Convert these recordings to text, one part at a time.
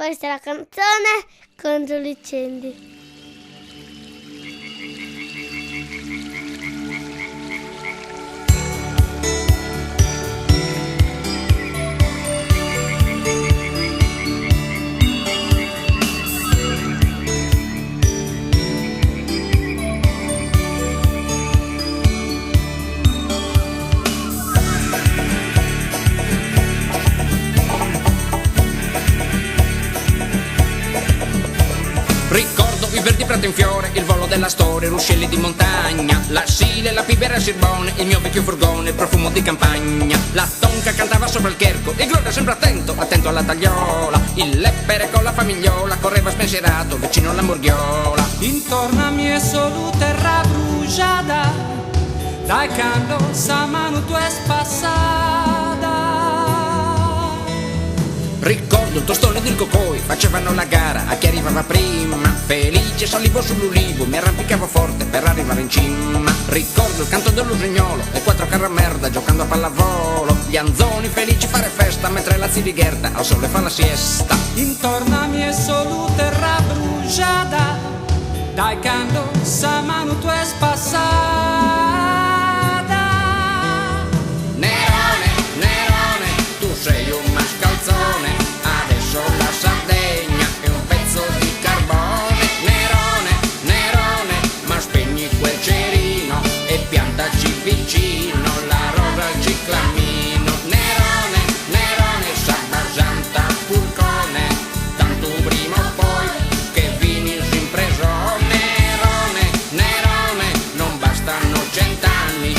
Questa è la canzone contro gli incendi. Ricordo i verdi prati in fiore, il volo della storia, i ruscelli di montagna, la Sile, la Pibera e il Sirbone, il mio vecchio furgone, il profumo di campagna. La tonca cantava sopra il cherco, il Gloria sempre attento, attento alla tagliola. Il leppere con la famigliola correva spensierato vicino alla morghiola. Intorno a me è solo terra bruciata, dai cando sa mano tu è spassata. Ricordo il tostone ed il cocoi, facevano la gara a chi arrivava prima. Felice salivo sull'ulivo, mi arrampicavo forte per arrivare in cima. Ricordo il canto dell'usignolo e 4 carri a merda giocando a pallavolo. Gli anzoni felici fare festa mentre la zirigherda al sole fa la siesta. Intorno a me è solo terra bruciata, dai cando sa mano tu è spassata. Nerone, Nerone, tu sei un mascalzone, adesso la Sardegna è un pezzo di carbone. Nerone, Nerone, ma spegni quel cerino e piantaci vicino la rosa al ciclamino. Nerone, Nerone, Sabasanta Pulcone, tanto prima o poi che finisci in preso. Nerone, Nerone, non bastano 100 anni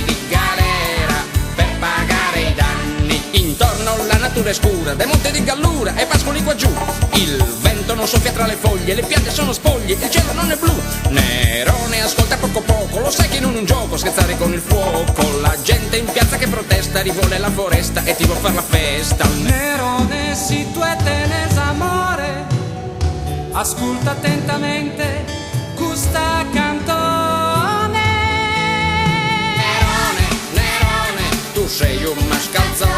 di galera per pagare i danni. Intorno la natura è scura, dai monti di Gallura e pascoli qua giù. Il vento non soffia tra le foglie, le piante sono spoglie, il cielo non è blu. Nerone ascolta poco poco, lo sai che non è un gioco scherzare con il fuoco. La gente in piazza che protesta, rivuole la foresta e ti vuol far la festa. Nerone, si tu e tenes amore, ascolta attentamente questa cantone. Nerone, Nerone, tu sei un mascalzone,